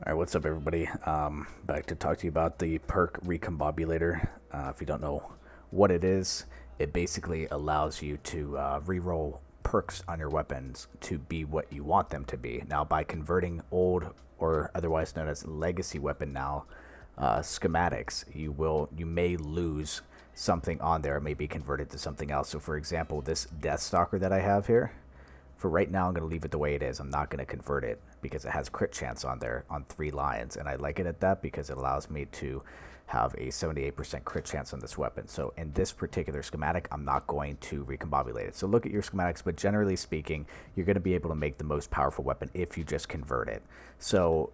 Alright, what's up everybody? Back to talk to you about the Perk Recombobulator. If you don't know what it is, it basically allows you to reroll perks on your weapons to be what you want them to be. Now, by converting old, or otherwise known as legacy weapon now, schematics, you may lose something on there. It may be converted to something else. So for example, this Deathstalker that I have here, for right now, I'm going to leave it the way it is. I'm not going to convert it because it has crit chance on there on 3 lines. And I like it at that because it allows me to have a 78% crit chance on this weapon. So in this particular schematic, I'm not going to recombobulate it. So look at your schematics, but generally speaking, you're going to be able to make the most powerful weapon if you just convert it. So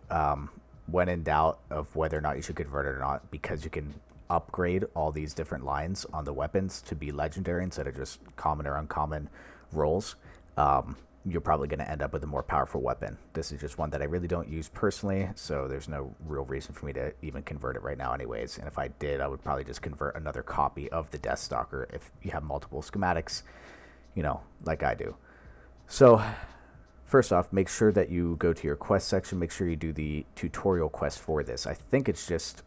when in doubt of whether or not you should convert it or not, because you can upgrade all these different lines on the weapons to be legendary instead of just common or uncommon rolls, you're probably going to end up with a more powerful weapon. This is just one that I really don't use personally, so there's no real reason for me to even convert it right now anyways. And if I did, I would probably just convert another copy of the Deathstalker if you have multiple schematics, you know, like I do. So first off, make sure that you go to your quest section. Make sure you do the tutorial quest for this. I think it's just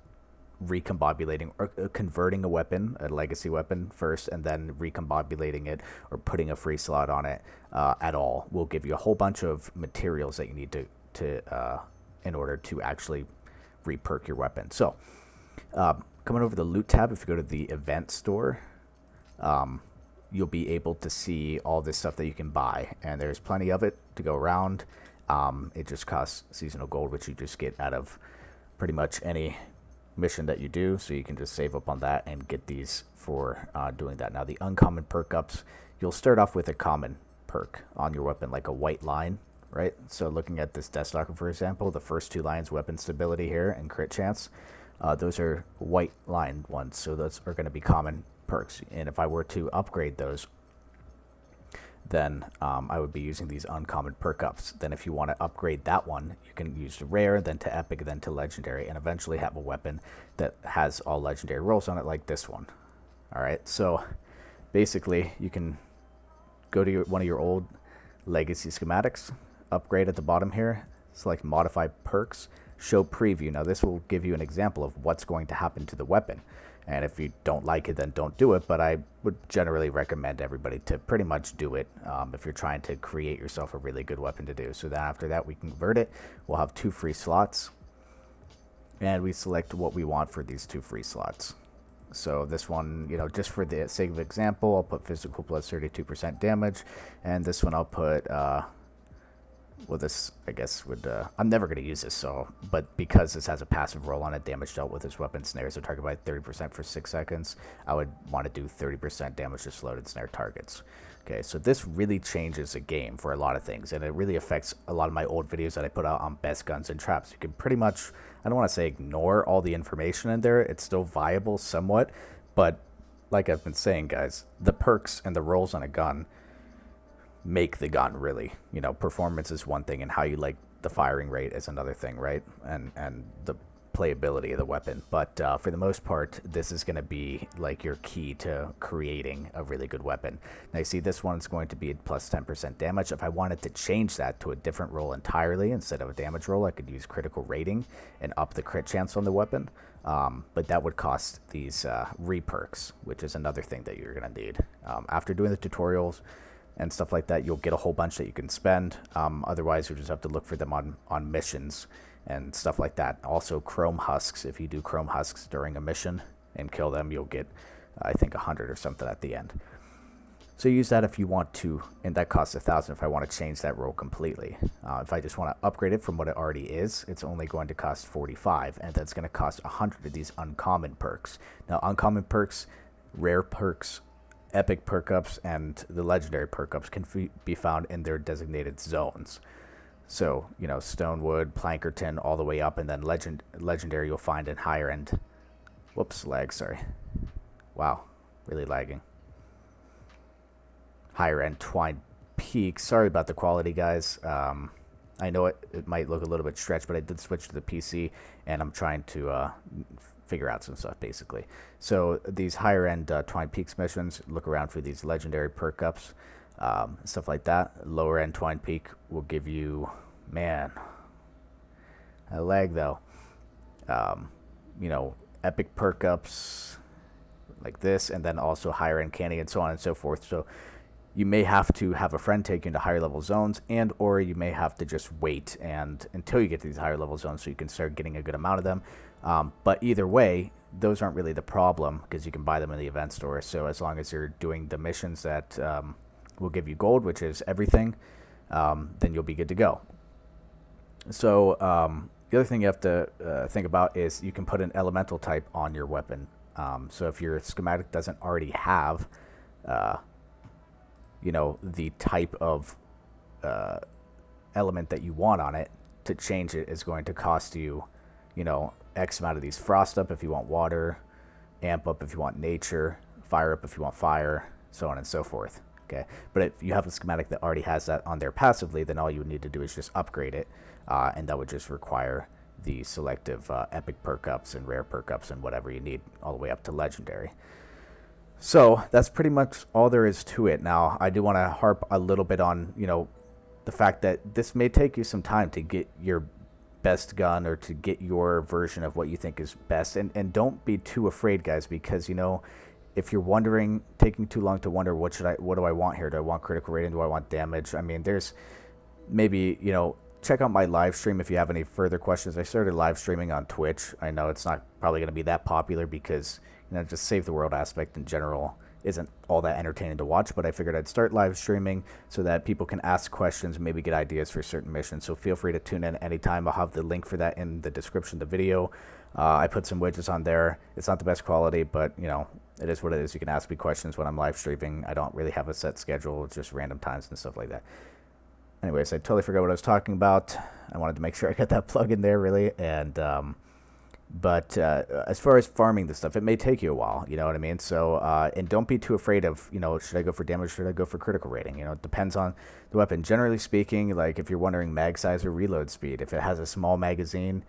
recombobulating or converting a weapon, a legacy weapon first, and then recombobulating it or putting a free slot on it at all will give you a whole bunch of materials that you need to in order to actually reperk your weapon. So coming over the loot tab, if you go to the event store, you'll be able to see all this stuff that you can buy, and there's plenty of it to go around. It just costs seasonal gold, which you just get out of pretty much any mission that you do, so you can just save up on that and get these for doing that. Now the uncommon perk ups, you'll start off with a common perk on your weapon, like a white line, right? So looking at this Deathstalker, for example, the first 2 lines, weapon stability here and crit chance, those are white line ones, so those are going to be common perks. And if I were to upgrade those, then I would be using these uncommon perk ups. Then if you want to upgrade that one, you can use the rare, then to epic, then to legendary, and eventually have a weapon that has all legendary rolls on it, like this one. Alright, so basically you can go to one of your old legacy schematics, upgrade at the bottom here, select modify perks, show preview. Now this will give you an example of what's going to happen to the weapon. And if you don't like it, then don't do it. But I would generally recommend everybody to pretty much do it if you're trying to create yourself a really good weapon to do. So then after that, we convert it. We'll have 2 free slots. And we select what we want for these 2 free slots. So this one, you know, just for the sake of example, I'll put physical plus 32% damage. And this one I'll put... well, this, I guess, would... I'm never going to use this, but because this has a passive roll on it, damage dealt with this weapon snares a target by 30% for 6 seconds, I would want to do 30% damage to slowed and snare targets. Okay, so this really changes the game for a lot of things, and it really affects a lot of my old videos that I put out on best guns and traps. You can pretty much, I don't want to say ignore all the information in there. It's still viable somewhat, but like I've been saying, guys, the perks and the rolls on a gun make the gun, really. You know, performance is one thing, and how you like the firing rate is another thing, right? And the playability of the weapon. But for the most part, this is going to be like your key to creating a really good weapon. Now you see this one's going to be plus 10% damage. If I wanted to change that to a different roll entirely, instead of a damage roll, I could use critical rating and up the crit chance on the weapon. But that would cost these reperks, which is another thing that you're going to need. After doing the tutorials and stuff like that, you'll get a whole bunch that you can spend. Otherwise, you just have to look for them on missions and stuff like that. Also, chrome husks. If you do chrome husks during a mission and kill them, you'll get, I think, 100 or something at the end. So use that if you want to, and that costs 1,000 if I want to change that roll completely. If I just want to upgrade it from what it already is, it's only going to cost 45, and that's going to cost 100 of these uncommon perks. Now, uncommon perks, rare perks, epic perk ups, and the legendary perk ups can be found in their designated zones. So, you know, Stonewood, Plankerton, all the way up, and then legendary you'll find in higher end. Whoops, lag, sorry. Wow, really lagging. Higher end Twine Peak. Sorry about the quality, guys. I know it might look a little bit stretched, but I did switch to the PC, and I'm trying to figure out some stuff, basically. So these higher end Twine Peaks missions, look around for these legendary perk ups, stuff like that. Lower end Twine Peak will give you, man, a lag though. You know, epic perk ups like this, and then also higher end candy and so on and so forth. So you may have to have a friend take you into higher level zones, and or you may have to just wait and until you get to these higher level zones so you can start getting a good amount of them. But either way, those aren't really the problem because you can buy them in the event store. So as long as you're doing the missions that will give you gold, which is everything, then you'll be good to go. So the other thing you have to think about is you can put an elemental type on your weapon. So if your schematic doesn't already have, you know, the type of element that you want on it, to change it is going to cost you, you know, X amount of these. Frost up if you want water, amp up if you want nature, fire up if you want fire, so on and so forth. Okay, but if you have a schematic that already has that on there passively, then all you would need to do is just upgrade it, and that would just require the selective epic perk ups and rare perk ups and whatever you need all the way up to legendary. So that's pretty much all there is to it. Now, I do want to harp a little bit on, you know, the fact that this may take you some time to get your best gun or to get your version of what you think is best. And don't be too afraid, guys, because, you know, if you're wondering, taking too long to wonder what do I want here? Do I want critical rating? Do I want damage? I mean, there's maybe, you know, check out my live stream if you have any further questions. I started live streaming on Twitch. I know it's not probably going to be that popular because, you know, just Save the World aspect in general isn't all that entertaining to watch, but I figured I'd start live streaming so that people can ask questions and maybe get ideas for certain missions. So feel free to tune in anytime. I'll have the link for that in the description of the video. I put some widgets on there. It's not the best quality, but, you know, it is what it is. You can ask me questions when I'm live streaming. I don't really have a set schedule. It's just random times and stuff like that. Anyways, I totally forgot what I was talking about. I wanted to make sure I got that plug in there, really. And but as far as farming the stuff, it may take you a while, you know what I mean? So, and don't be too afraid of, you know, should I go for damage, should I go for critical rating? You know, it depends on the weapon. Generally speaking, like if you're wondering mag size or reload speed, if it has a small magazine,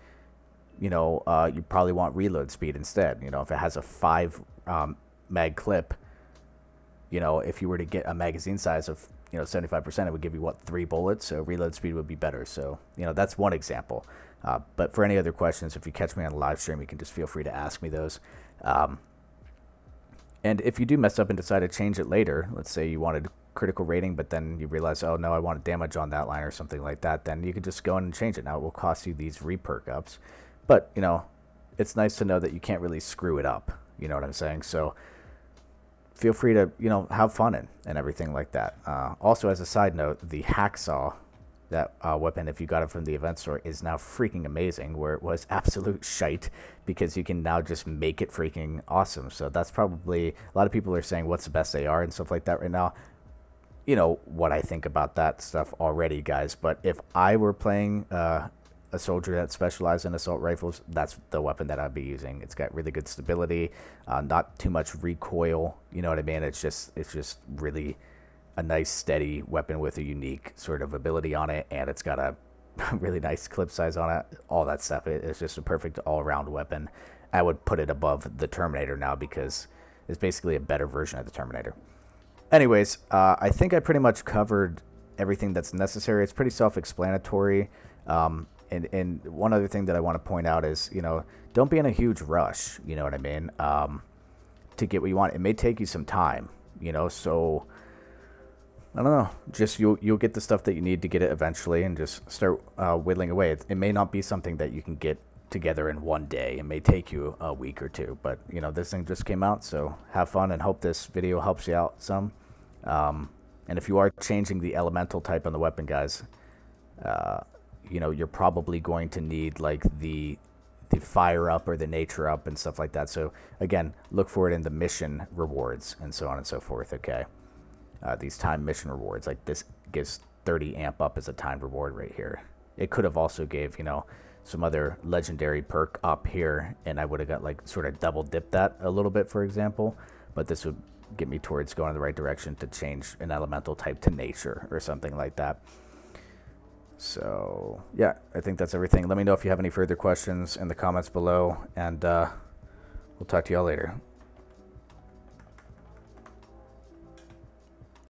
you know, you probably want reload speed instead. You know, if it has a 5 mag clip, you know, if you were to get a magazine size of, you know, 75%, it would give you, what, 3 bullets? So reload speed would be better. So, you know, that's one example. But for any other questions, if you catch me on a live stream, you can just feel free to ask me those. And if you do mess up and decide to change it later, let's say you wanted critical rating, but then you realize, oh, no, I want damage on that line or something like that, then you could just go in and change it. Now, it will cost you these re-perk ups. But, you know, it's nice to know that you can't really screw it up. You know what I'm saying? So feel free to, you know, have fun and everything like that. Also, as a side note, the hacksaw, that weapon, if you got it from the event store, is now freaking amazing, where it was absolute shite, because you can now just make it freaking awesome. So that's probably, a lot of people are saying what's the best AR and stuff like that right now. You know what I think about that stuff already, guys. But if I were playing a soldier that specialized in assault rifles, that's the weapon that I'd be using. It's got really good stability, not too much recoil, you know what I mean? It's just really a nice steady weapon with a unique sort of ability on it, and it's got a really nice clip size on it, all that stuff. It's just a perfect all-around weapon. I would put it above the Terminator now because it's basically a better version of the Terminator. Anyways, I think I pretty much covered everything that's necessary. It's pretty self-explanatory. And one other thing that I want to point out is, you know, don't be in a huge rush, you know what I mean, to get what you want. It may take you some time, you know, so I don't know, just you'll get the stuff that you need to get it eventually, and just start whittling away. It may not be something that you can get together in one day. It may take you a week or two, but, you know, this thing just came out, so have fun, and hope this video helps you out some. And if you are changing the elemental type on the weapon, guys, you know, you're probably going to need like the fire up or the nature up and stuff like that. So again, look for it in the mission rewards and so on and so forth. Okay. These time mission rewards, like this gives 30 amp up as a timed reward right here. It could have also gave, you know, some other legendary perk up here, and I would have got like sort of double dip that a little bit, for example, but this would get me towards going in the right direction to change an elemental type to nature or something like that. So yeah, I think that's everything. Let me know if you have any further questions in the comments below, and we'll talk to y'all later.